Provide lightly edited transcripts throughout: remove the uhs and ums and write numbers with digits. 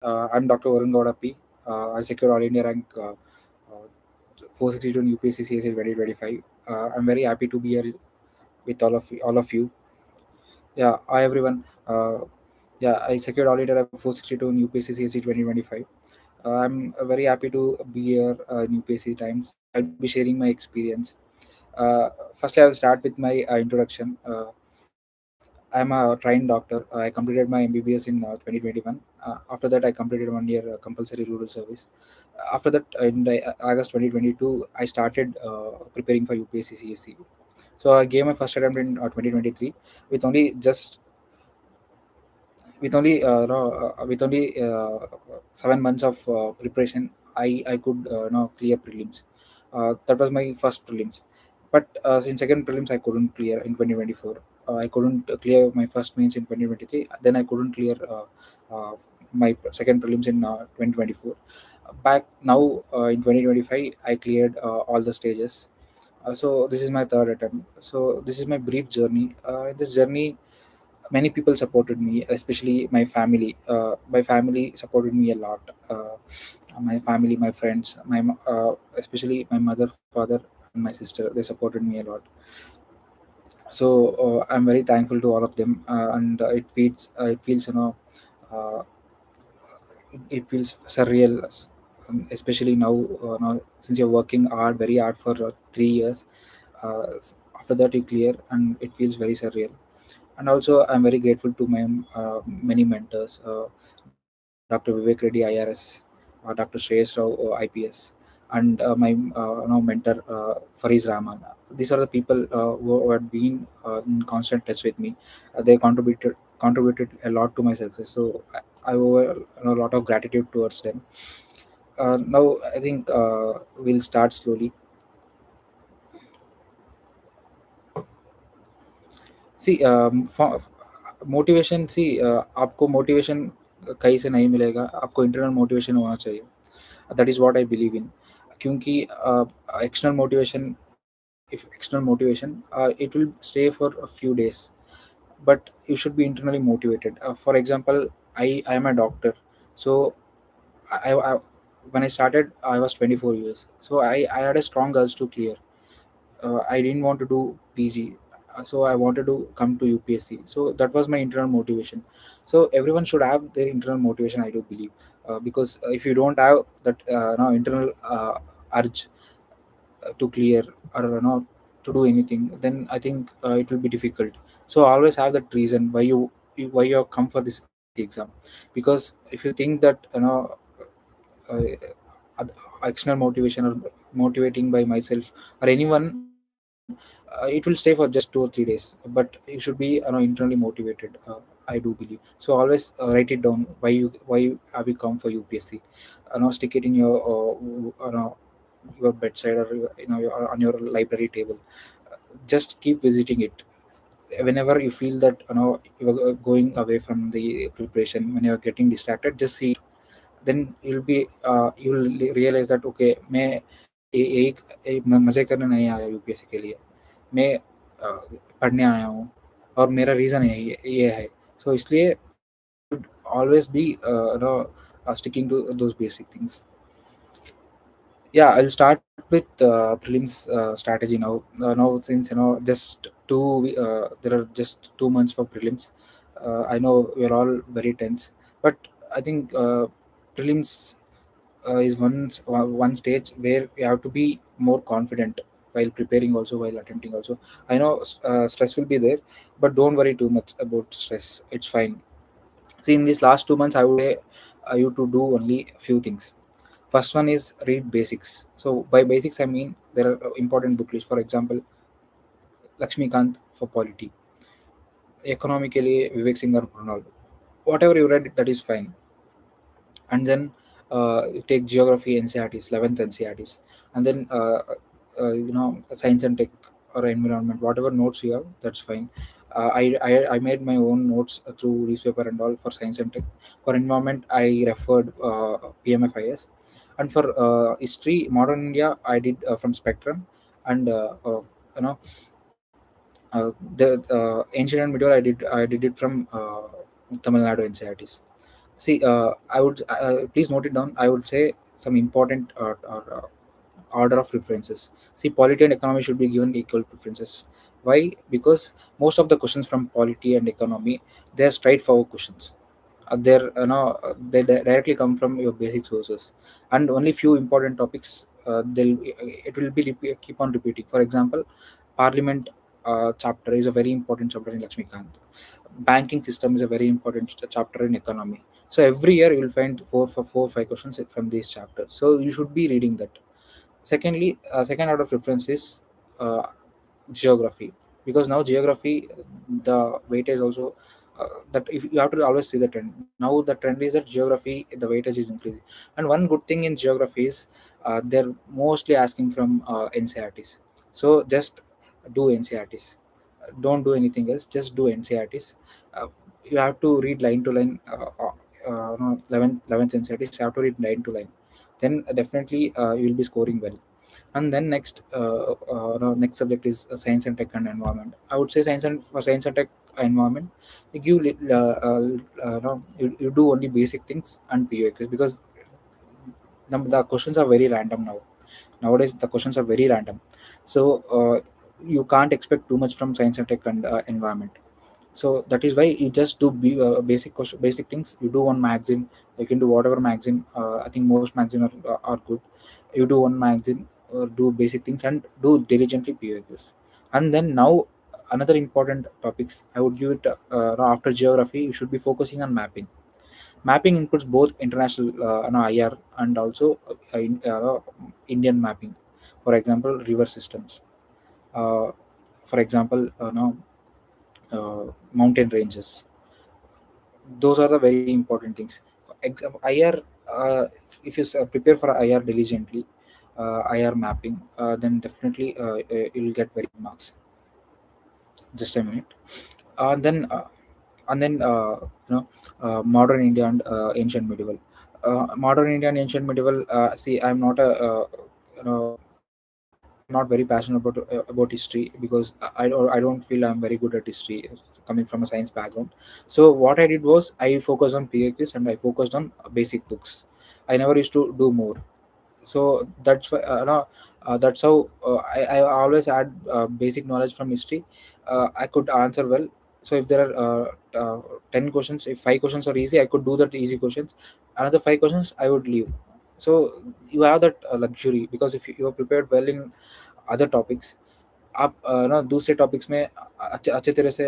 I'm Dr. Varun Gowda P. I secured All India rank 462 in UPSC CSE 2025. I'm very happy to be here with all of you. Yeah, hi everyone. Yeah, I secured All India rank 462 in UPSC CSE 2025. I'm very happy to be here in UPSC times. I'll be sharing my experience. Firstly, I will start with my introduction. I'm a trained doctor. I completed my MBBS in 2021. After that, I completed 1 year compulsory rural service. After that, in August 2022, I started preparing for UPSC CSC. So I gave my first attempt in 2023 with only just with only no, with only 7 months of preparation. I could clear prelims. That was my first prelims, but in second prelims I couldn't clear in 2024. I couldn't clear my first mains in 2023. Then I couldn't clear my second prelims in 2024. Back now in 2025, I cleared all the stages. So this is my third attempt. So this is my brief journey. In this journey, many people supported me, especially my family supported me a lot. My family, my friends, especially my mother, father, and my sister, they supported me a lot. So I'm very thankful to all of them, and it feels uh, it feels surreal, especially now since you're working hard, very hard for 3 years. uh, After that you clear, and it feels very surreal. And also I'm very grateful to my many mentors, Dr. Vivek Reddy IRS, Dr. Shreyas Rao IPS, and my mentor Fariz Rahman. These are the people who had been in constant touch with me. They contributed a lot to my success, so I owe a lot of gratitude towards them. Now I think we'll start slowly. C motivation सी आपको motivation कहीं से नहीं मिलेगा, आपको internal motivation होना चाहिए. That is what I believe in. क्योंकि external motivation, if external motivation, it will stay for a few days, but you should be internally motivated. For example, I am a doctor. So I when I started I was 24 years, so I had a strong urge to clear. I didn't want to do PG, so I wanted to come to UPSC. So that was my internal motivation. So everyone should have their internal motivation, I do believe, because if you don't have that internal urge to clear, or to do anything, then I think it will be difficult. So always have that reason why you have come for this exam. Because if you think that uh, oth- external motivation or motivating by myself or anyone, it will stay for just 2 or 3 days, but you should be internally motivated. I do believe. So always write it down, why have you come for UPSC. Stick it in your bedside, or on your library table. Just keep visiting it whenever you feel that you are going away from the preparation. When you are getting distracted, just see it. Then you'll realize that okay, मैं मज़े करने नहीं आया UPSC के लिए. मैं पढ़ने आया हूँ, और मेरा रीज़न ये है. सो इसलिए you should always be sticking to those basic things. Yeah, I'll start with prelims strategy now. Now, since there are just 2 months for prelims. I know we're all very tense, but I think prelims is one stage where you have to be more confident while preparing, also while attempting. Also, I know stress will be there, but don't worry too much about stress. It's fine. See, in these last 2 months, I would say you to do only a few things. First one is read basics. So by basics, I mean there are important book lists. For example, Lakshmikant for polity, economically Vivek Singh or Ronald. Whatever you read, that is fine. And then you take geography NCRTs, 11th NCRTs, and then science and tech or environment, whatever notes you have, that's fine. I made my own notes through newspaper and all for science and tech. For environment, I referred PMFIS, and for history, modern India, I did from Spectrum, and you know the ancient and medieval, I did it from Tamil Nadu NCRTs. See, I would please note it down. I would say some important order of preferences. See, polity and economy should be given equal preferences. Why? Because most of the questions from polity and economy, they are straightforward questions. They're they directly come from your basic sources, and only few important topics they'll it will be keep on repeating. For example, parliament chapter is a very important chapter in Lakshmikant. Banking system is a very important chapter in economy. So every year you will find four, 5 questions from these chapters. So you should be reading that. Secondly, second order preference is uh, geography, because now geography, the weightage also, that if you have to always see the trend. Now the trend is that geography, the weightage is increasing. And one good thing in geography is they're mostly asking from NCRTs. So just do NCRTs, don't do anything else, just do NCRTs. uh, you have to read line to line, no, 11th NCRTs you have to read line to line. Then definitely you will be scoring well. And then next no, next subject is science and tech and environment. I would say science and for science and tech environment, you give no, you do only basic things and POQs, because the questions are very random now. Nowadays the questions are very random. So you can't expect too much from science and tech and environment. So that is why you just do basic question, basic things. You do one magazine, you can do whatever magazine. I think most magazine are good. You do one magazine, do basic things and do diligently POQs. And then now another important topics I would give it, after geography you should be focusing on mapping. Mapping includes both international IR and also Indian mapping. For example, river systems. Uh, for example, mountain ranges. Those are the very important things. IR, if you prepare for IR diligently, IR mapping, then definitely you'll get very good marks. Just a minute. Then and then modern India and ancient medieval. Modern India and ancient medieval. See, I'm not a you know I'm not very passionate about history, because I don't feel I'm very good at history, coming from a science background. So what I did was I focused on PAQs and I focused on basic books. I never used to do more. So that's why no, that's how I always add basic knowledge from history. I could answer well. So if there are 10 questions, if 5 questions are easy, I could do that easy questions. Another 5 questions I would leave. So you have that luxury, because if you are prepared well in other topics, आप ना दूसरे topics में अच्छे अच्छे तरह से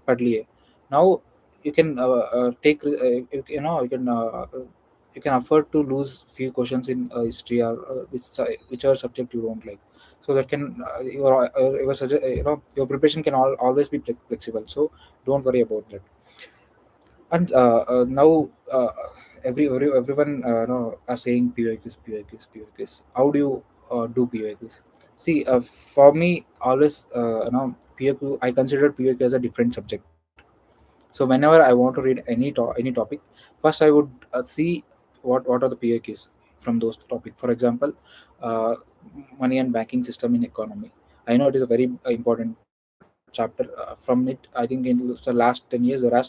पढ़ लिए. Now you can take you can you can afford to lose few questions in history or whichever subject you don't like. So that can your preparation can always be flexible. So don't worry about that. And now everyone are saying POQs. How do you do POQs? See, for me, always POQ. I consider POQ as a different subject. So whenever I want to read any topic, first I would see what are the POQs from those topic. For example, uh, money and banking system in economy. I know it is a very important chapter. From it, I think in the last 10 years, there are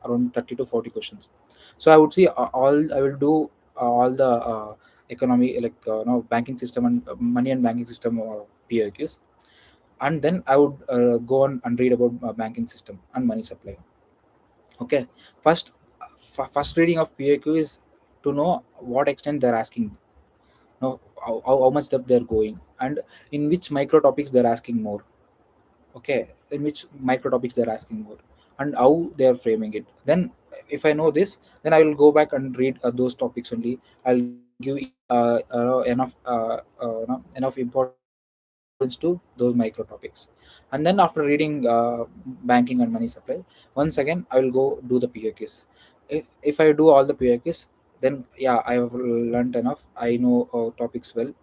around 30 to 40 questions. So I would see all. I will do all the economy, like banking system and money and banking system POQs, and then I would go on and read about banking system and money supply. Okay, first first reading of PAQ is to know what extent they're asking, know how much depth they're going, and in which micro topics they're asking more. Okay, in which micro topics they're asking more, and how they are framing it. Then if I know this, then I will go back and read those topics only. I'll give enough importance to those micro topics. And then after reading banking and money supply, once again I will go do the POQs. If I do all the POQs, then yeah, I have learned enough. I know topics well,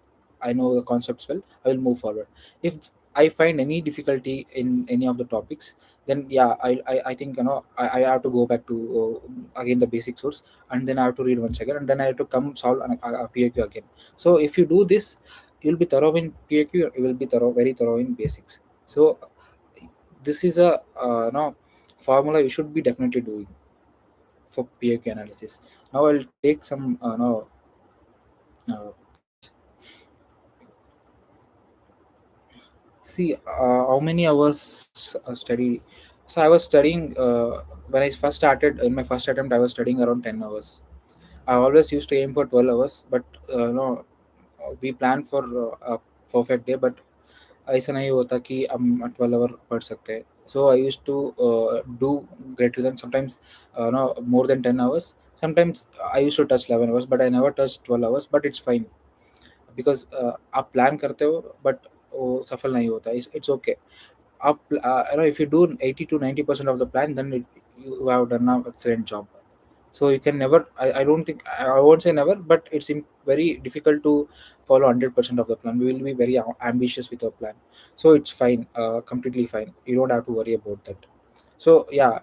I know the concepts well, I will move forward. If I find any difficulty in any of the topics, then yeah, I think I have to go back to again the basic source, and then I have to read once again, and then I have to come solve a PAQ again. So if you do this, you'll be thorough in PAQ, you will be very thorough in basics. So this is a formula you should be definitely doing. for PAQ analysis. Now I'll take some no see how many hours study. So I was studying when I first started in my first attempt. I was studying around 10 hours. I always used to aim for 12 hours, but no, we plan for a perfect day, but ऐसा नहीं होता कि हम 12 our पढ़ सकते हैं. So I used to do greater than sometimes no more than 10 hours. Sometimes I used to touch 11 hours, but I never touched 12 hours. But it's fine because आप plan करते हो बट वो सफल नहीं होता. It's okay. Up, if you do 80 to 90% of the plan, then you have done an excellent job. So you can never. I don't think I won't say never, but it's very difficult to follow 100% of the plan. We will be very ambitious with our plan, so it's fine, completely fine. You don't have to worry about that. So yeah,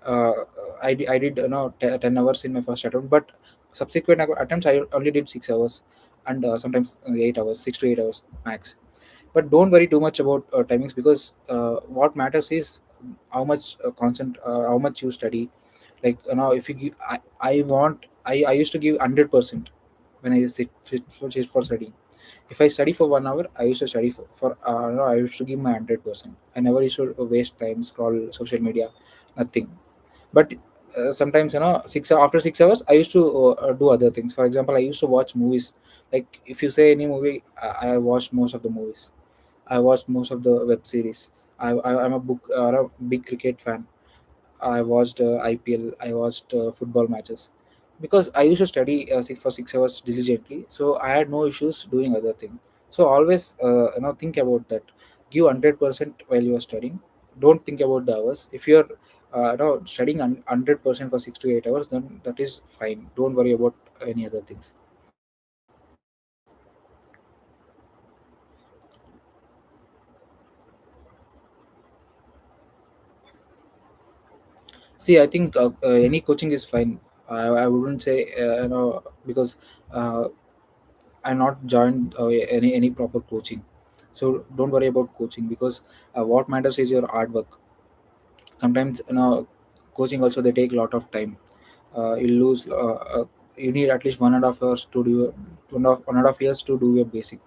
I did 10 hours in my first attempt, but subsequent attempts I only did 6 hours, and sometimes 8 hours, 6 to 8 hours max. But don't worry too much about timings, because what matters is how much you study. Like if you give, I want I used to give 100% when I sit for studying. If I study for 1 hour, I used to study for no, I used to give my 100%. I never used to waste time scroll social media, nothing. But sometimes after 6 hours I used to do other things. For example, I used to watch movies. Like if you say any movie, I watched most of the movies. I watched most of the web series. I'm a big cricket fan. I watched IPL. I watched football matches because I used to study for 6 hours diligently. So I had no issues doing other thing. So always think about that. Give 100% while you are studying. Don't think about the hours. If you're studying 100% for 6 to 8 hours, then that is fine. Don't worry about any other things. See, I think any coaching is fine. I wouldn't say because uh, I'm not joined any proper coaching, so don't worry about coaching, because what matters is your hard work. Sometimes coaching also they take a lot of time. You lose you need at least 1.5 hours to do 1.5 years to do your basic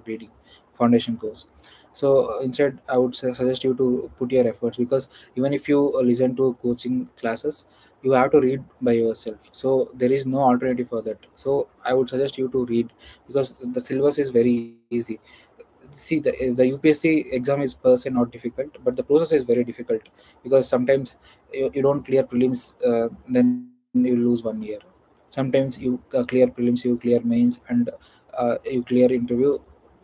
reading foundation course. So instead I would suggest you to put your efforts, because even if you listen to coaching classes, you have to read by yourself. So there is no alternative for that. So I would suggest you to read, because the syllabus is very easy. See, the UPSC exam is per se not difficult, but the process is very difficult, because sometimes you don't clear prelims, then you lose 1 year. Sometimes you clear prelims, you clear mains, and you clear interview.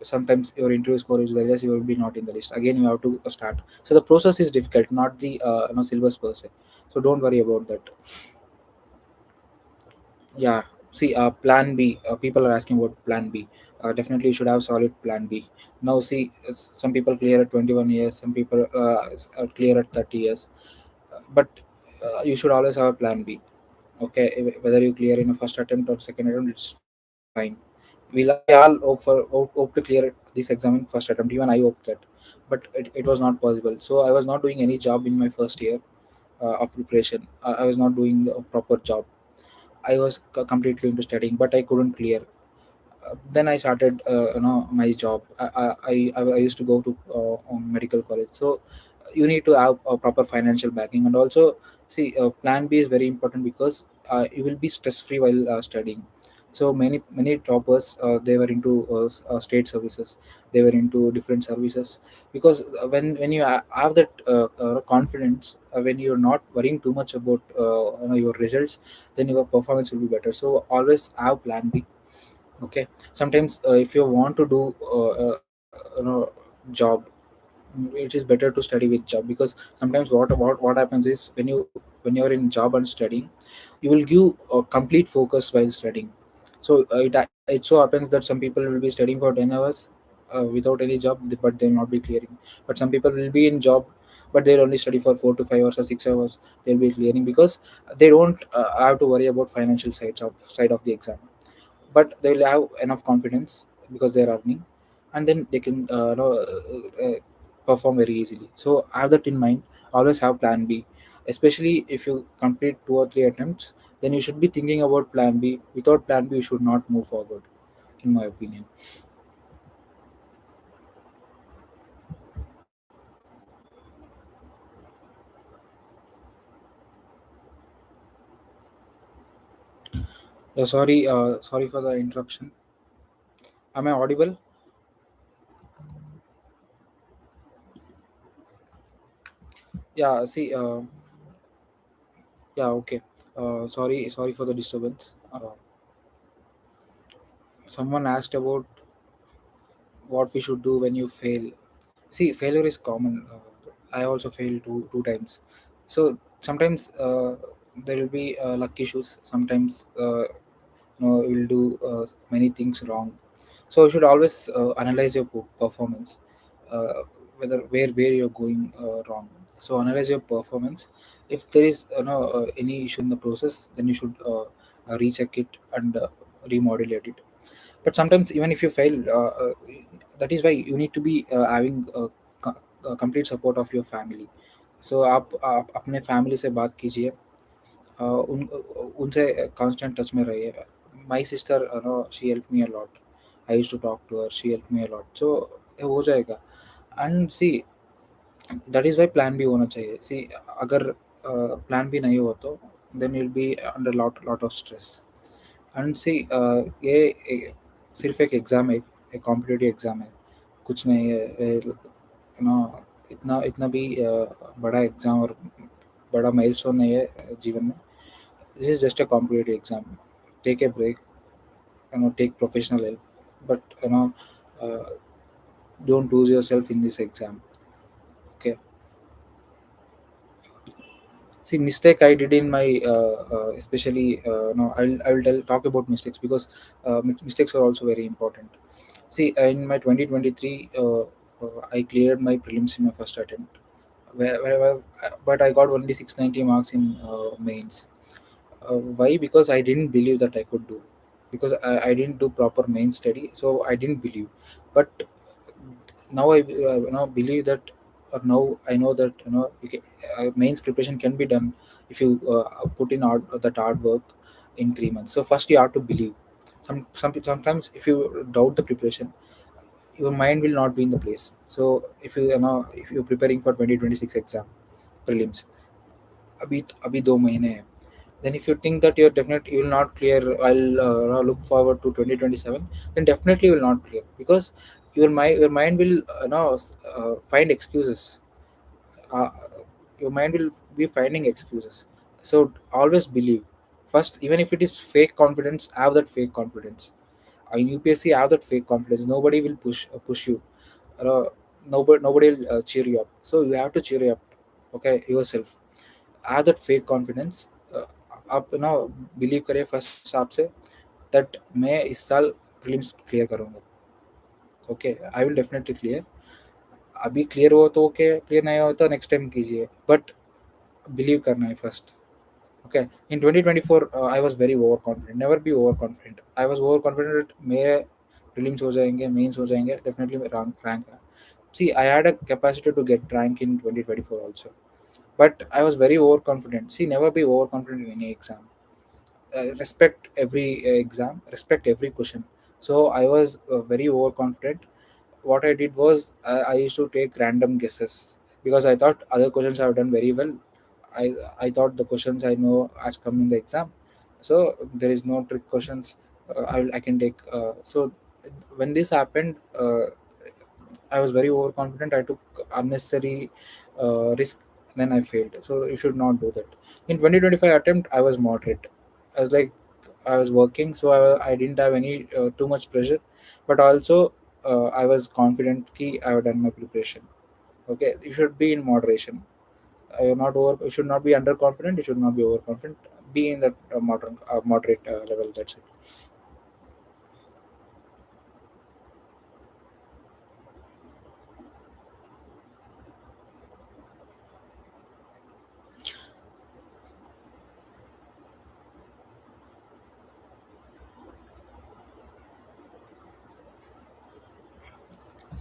Sometimes your interview score is very less, you will be not in the list. Again, you have to start. So the process is difficult, not the syllabus per se. So don't worry about that. Yeah. See, plan B. People are asking about plan B. Definitely, you should have solid plan B. Now, see, some people clear at 21 years, some people are clear at 30 years. But you should always have a plan B. Okay, whether you clear in a first attempt or second attempt, it's fine. We all hope to clear this exam in first attempt. Even I hoped that, but it was not possible. So I was not doing any job in my first year of preparation. I was not doing a proper job. I was completely into studying, but I couldn't clear. Then I started, my job. I used to go to medical college. So you need to have a proper financial backing, and also see, plan B is very important, because you will be stress free while studying. So many toppers, they were into state services. They were into different services, because when you have that confidence, when you're not worrying too much about your results, then your performance will be better. So always have plan B. Okay. Sometimes if you want to do job, it is better to study with job, because sometimes what happens is, when you're in job and studying, you will give a complete focus while studying. So it so happens that some people will be studying for 10 hours without any job, but they'll not be clearing. But some people will be in job, but they'll only study for 4 to 5 hours or 6 hours. They'll be clearing, because they don't have to worry about financial side of the exam, but they will have enough confidence because they are earning, and then they can perform very easily. So have that in mind. Always have plan B. especially if you complete 2 or 3 attempts. Then you should be thinking about plan B. Without plan B, you should not move forward, in my opinion. Sorry for the interruption. Am I audible? Yeah. See. Yeah. Okay. Sorry for the disturbance. Someone asked about what we should do when you fail. See, failure is common. I also failed two times. So sometimes there will be luck issues. Sometimes we will do many things wrong. So you should always analyze your performance, uh, whether where you're going wrong. So analyze your performance. If there is any issue in the process, then you should recheck it and remodulate it. But sometimes even if you fail, that is why you need to be having complete support of your family. So आप अपने family से बात कीजिए, उन उनसे constant touch में रहिए. My sister she help me a lot. I used to talk to her, she help me a lot. So हो जाएगा. And see, that is why plan B होना चाहिए. सी, अगर प्लान बी नहीं हो तो then will be under lot lot of stress. And see, ये सिर्फ एक एग्ज़ाम है, एक कॉम्पिटिटिव एग्ज़ाम है, कुछ नहीं है. इतना इतना भी बड़ा एग्ज़ाम और बड़ा माइलस्टोन नहीं है जीवन में. This is just a competitive exam. Take a break, take professional help, but uh, don't lose yourself in this exam. Okay. See, mistake I did in my especially no, I'll talk about mistakes because mistakes are also very important. See, in my 2023, I cleared my prelims in my first attempt. But I got only 690 marks in mains. Why? Because I didn't believe that I could do. Because I didn't do proper main study, so I didn't believe. But now I believe that, or now I know that mains preparation can be done if you put in that hard work in 3 months. So first you have to believe. Sometimes if you doubt the preparation, your mind will not be in the place. So if you're preparing for 2026 exam prelims, अभी 2 महीने हैं. Then if you think that you're definitely you will not clear, I'll look forward to 2027, then definitely you will not clear, because your mind will find excuses. uh, your mind will be finding excuses. So always believe. First, even if it is fake confidence, have that fake confidence. In UPSC, have that fake confidence. Nobody will push you. uh, nobody will cheer you up, so you have to cheer you up, okay, yourself. have that fake confidence. आप believe करिए first आपसे that मैं इस साल prelims clear करूँगा. Okay, I will definitely clear. अभी clear हो तो ओके, क्लियर नहीं हो तो नेक्स्ट टाइम कीजिए, बट बिलीव करना है first. Okay. In 2024 I was very overconfident. Never be overconfident. I was overconfident मेरे प्रीलिम्स हो जाएंगे, मेंस हो जाएंगे, definitely rank. See, I had a capacity to get rank in 2024 also, but I was very overconfident. See, never be overconfident in any exam. Respect every exam, respect every question. So I was very overconfident. What I did was I used to take random guesses because I thought other questions I have done very well. I thought the questions I know has come in the exam, so there is no trick questions. I can take. So when this happened, I was very overconfident. I took unnecessary risk. Then I failed. So you should not do that. In 2025 attempt, I was moderate. I was like, I was working, so I didn't have any too much pressure, but also I was confident कि I have done my preparation. Okay, you should be in moderation. You're not over. You should not be underconfident. You should not be overconfident. Be in that moderate level. That's it.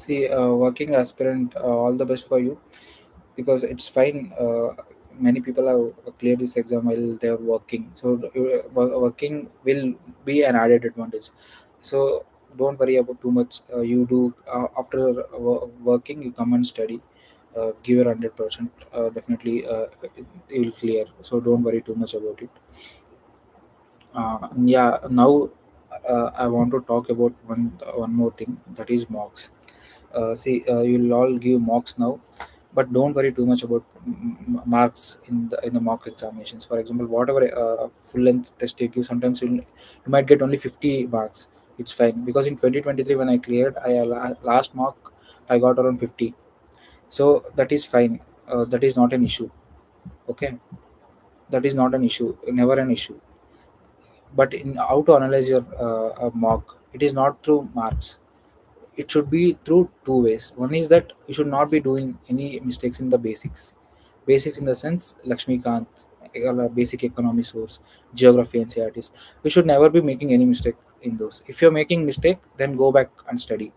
See, working aspirant, all the best for you, because it's fine. many people have cleared this exam while they are working, so working will be an added advantage. So don't worry about too much. You do after working, you come and study, give your 100%. Definitely it will clear, so don't worry too much about it. Yeah, now I want to talk about one more thing, that is mocks. See, you'll all give mocks now, but don't worry too much about marks in the mock examinations. For example, whatever full length test you give, sometimes you might get only 50 marks. It's fine, because in 2023 when I cleared, last mock I got around 50, so that is fine. That is not an issue. Okay, that is not an issue, never an issue. But in how to analyze your mock, it is not through marks. It should be through two ways. One is that you should not be doing any mistakes in the basics in the sense Lakshmikant, basic economy source, geography and CRTs. You should never be making any mistake in those. If you're making mistake, then go back and study.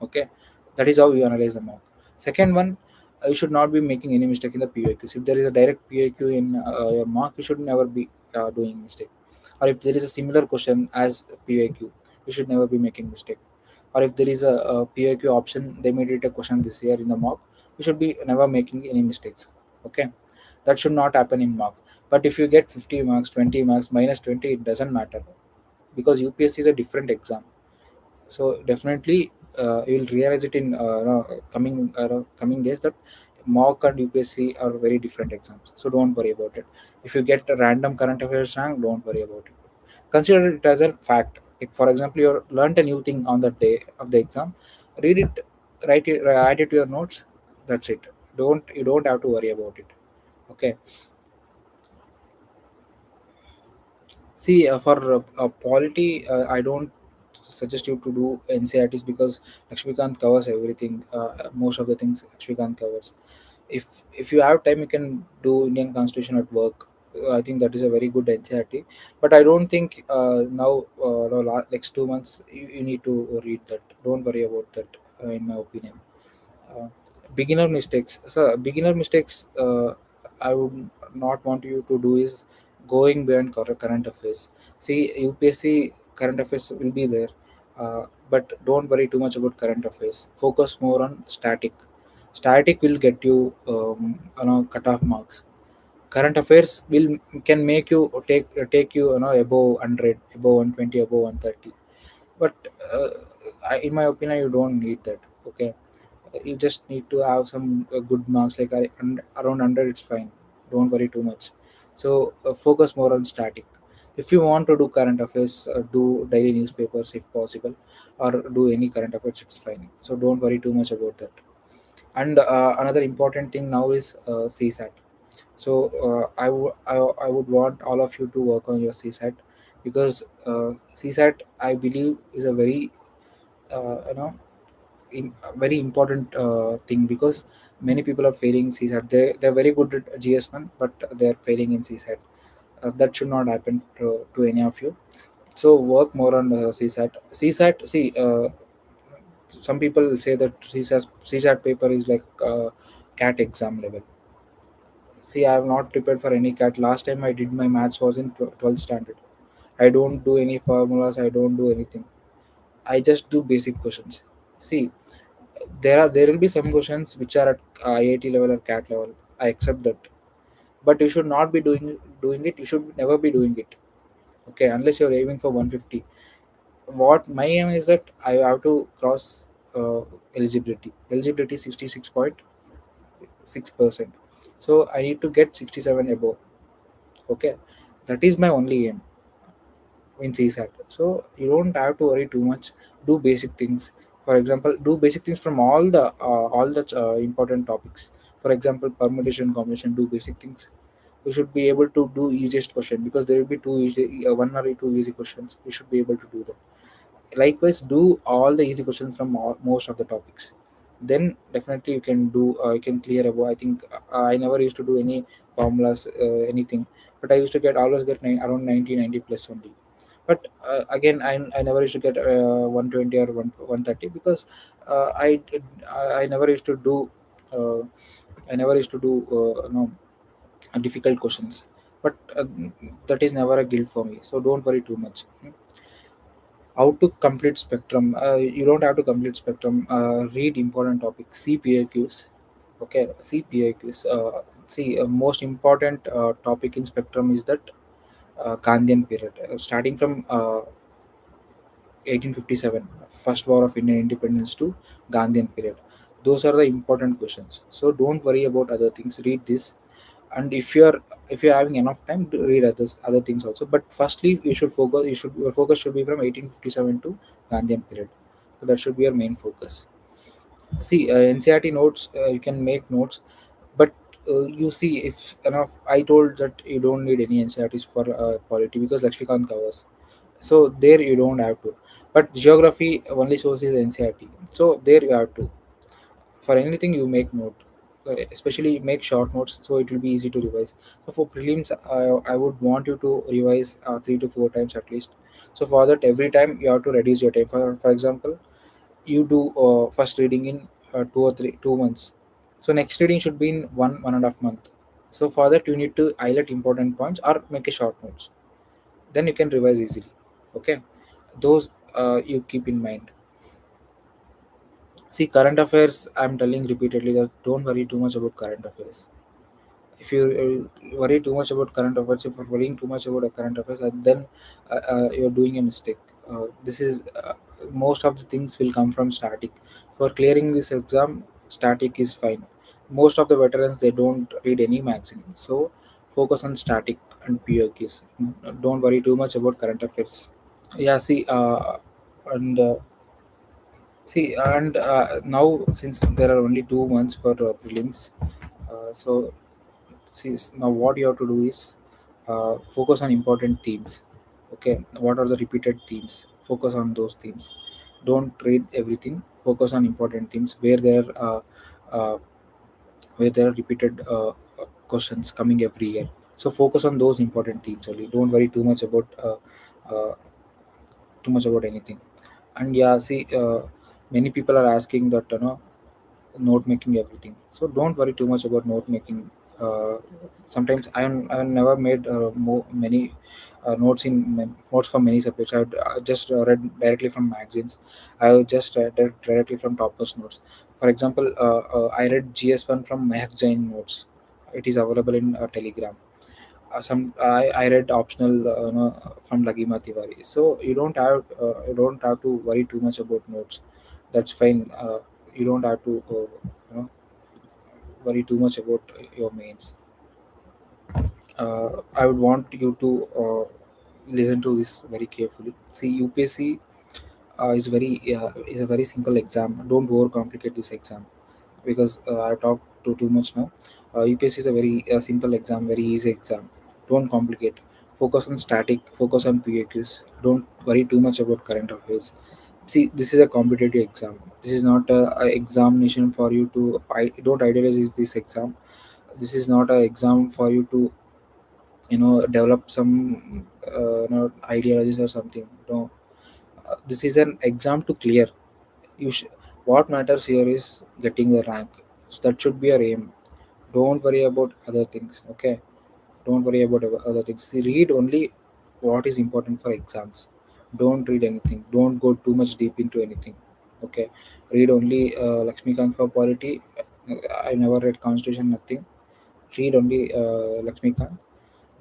Okay, that is how you analyze the mock. Second one, you should not be making any mistake in the PYQs. If there is a direct PYQ in your mock, you should never be doing mistake. Or if there is a similar question as PYQ, you should never be making mistake. Or if there is a PYQ option, they made it a question this year in the mock, you should be never making any mistakes. Okay, that should not happen in mock. But if you get 50 marks, 20 marks, minus 20, it doesn't matter, because UPSC is a different exam. So definitely you will realize it in coming days, that mock and UPSC are very different exams. So don't worry about it. If you get a random current affairs rank, don't worry about it. Consider it as a fact. Like for example, you learned a new thing on the day of the exam, read it, add it to your notes. That's it. You don't have to worry about it. Okay. See, for polity, I don't suggest you to do NCRTs, because Lakshmikant covers everything. Most of the things Lakshmikant covers. If you have time, you can do Indian Constitution at work. I think that is a very good NCRT. But I don't think now, no, next 2 months, you need to read that. Don't worry about that, in my opinion. uh, Beginner mistakes, so beginner mistakes, I would not want you to do is going beyond current affairs. See, UPSC current affairs will be there, but don't worry too much about current affairs. Focus more on static will get you, cut off marks. Current affairs will can make you take you, above 100, above 120, above 130. But in my opinion, you don't need that. Okay, you just need to have some good marks, like around 100, it's fine. Don't worry too much. So focus more on static. If you want to do current affairs, do daily newspapers if possible, or do any current affairs, it's fine. So don't worry too much about that. And another important thing now is CSAT. So I would want all of you to work on your CSAT, because CSAT, I believe, is a very a very important thing, because many people are failing CSAT. They're very good at GS1, but they're failing in CSAT. That should not happen to any of you. So work more on CSAT. CSAT, see, some people say that CSAT paper is like CAT exam level. See, I have not prepared for any CAT. Last time I did my maths was in 12th standard. I don't do any formulas. I don't do anything. I just do basic questions. See, there will be some questions which are at IIT level or CAT level. I accept that, but you should not be doing it. You should never be doing it. Okay, unless you're aiming for 150. What my aim is that I have to cross eligibility. Eligibility 66.6%. So I need to get 67 above. Okay, that is my only aim in CSAT. So you don't have to worry too much. Do basic things. For example, do basic things from all the important topics. For example, permutation, combination. Do basic things. You should be able to do easiest question, because there will be one or two easy questions. You should be able to do that. Likewise, do all the easy questions from most of the topics. Then definitely you can clear above. I think I never used to do any formulas, anything, but I used to get always get around 90 plus only. But again, I never used to get 120 or 130, because I never used to do uh, I never used to do difficult questions. But that is never a guilt for me, so don't worry too much. How to complete spectrum? You don't have to complete spectrum. Read important topics, see PAQs. Okay, see PAQs. See, most important topic in spectrum is that Gandhian period, starting from 1857, first war of Indian independence, to Gandhian period. Those are the important questions. So don't worry about other things. Read this, and if you're having enough time to read other things also. But firstly, you should focus. Your focus should be from 1857 to Gandhian period. So that should be your main focus. See, NCRT notes, you can make notes, but you see, if enough. I told that you don't need any NCRTs for polity because Lakshmikant covers, so there you don't have to. But geography only source is NCRT, so there you have to. For anything you make note, especially make short notes, so it will be easy to revise. So for prelims, I would want you to revise 3 to 4 times at least. So for that, every time you have to reduce your time. For example, you do first reading in 2 or 2 months, so next reading should be in 1.5 month. So for that, you need to highlight important points or make a short notes, then you can revise easily. Okay, those you keep in mind. See, current affairs, I'm telling repeatedly that don't worry too much about current affairs. If you worry too much about current affairs, if you're worrying too much about current affairs, then you're doing a mistake. This is Most of the things will come from static. For clearing this exam, static is fine. Most of the veterans, they don't read any magazine, so focus on static and POQs. Don't worry too much about current affairs. Yeah, and now, since there are only 2 months for prelims, so see, now what you have to do is focus on important themes. Okay, what are the repeated themes? Focus on those themes. Don't read everything. Focus on important themes uh, where there are repeated questions coming every year. So focus on those important themes only. Don't worry uh, too much about anything. And yeah, see, many people are asking that, note making everything, so don't worry too much about note making. Sometimes I've never made many notes for many subjects. I've just read directly from magazines. I've just read directly from toppers notes. For example, I read GS1 from Mehak Jain notes. It is available in Telegram. I read optional, from Lagima Tiwari. So you don't have to worry too much about notes. That's fine. You don't have to worry too much about your mains. I would want you to listen to this very carefully. See, UPSC is a very simple exam. Don't overcomplicate this exam, because I talked too much now. UPSC is a very simple exam, very easy exam. Don't complicate. Focus on static. Focus on PAQs. Don't worry too much about current affairs. See, this is a competitive exam. This is not a examination for you to. Don't idealize this exam. This is not an exam for you to develop some ideologies or something. No, this is an exam to clear. You sh- what matters here is getting the rank. So that should be your aim. Don't worry about other things. Okay, don't worry about other things. See, read only what is important for exams. Don't read anything. Don't go too much deep into anything. Okay, read only Lakshmikant for polity. I never read constitution, nothing. Read only Lakshmikant.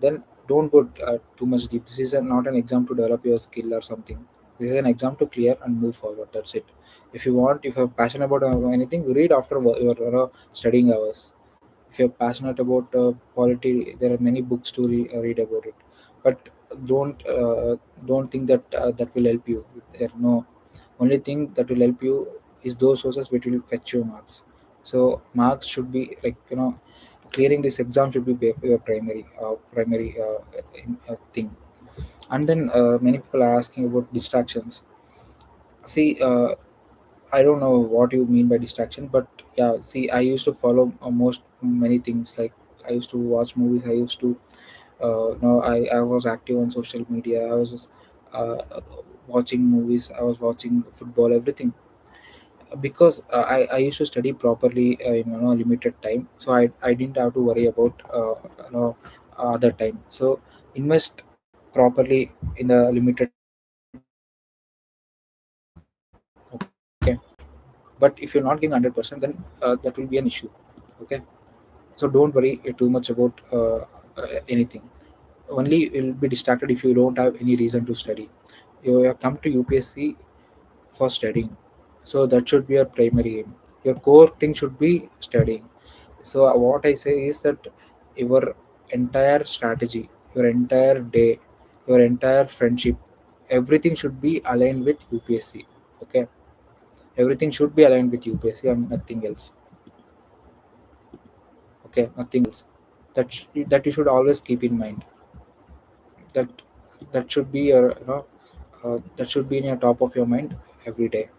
Then don't go too much deep. This is not an exam to develop your skill or something. This is an exam to clear and move forward. That's it. If you're passionate about anything, read after your studying hours. If you're passionate about polity, there are many books to read about it. But don't uh, don't think that that will help you. There no only thing that will help you is those sources which will fetch you marks. So marks should be like, clearing this exam should be your primary thing. And then many people are asking about distractions. See, I don't know what you mean by distraction, but yeah, see, I used to follow most many things. Like, I used to watch movies. I used to, I was active on social media. I was watching movies. I was watching football. Everything. because I used to study properly in limited time, so I didn't have to worry about other time. So invest properly in the limited time, okay. But if you're not giving 100%, then that will be an issue, okay. So don't worry too much about anything. Only you'll be distracted if you don't have any reason to study. You have come to UPSC for studying, so that should be your primary aim. Your core thing should be studying. So what I say is that your entire strategy, your entire day, your entire friendship, everything should be aligned with UPSC, okay. Everything should be aligned with UPSC and nothing else, okay, nothing else. That you should always keep in mind. That that should be your that should be in your top of your mind every day.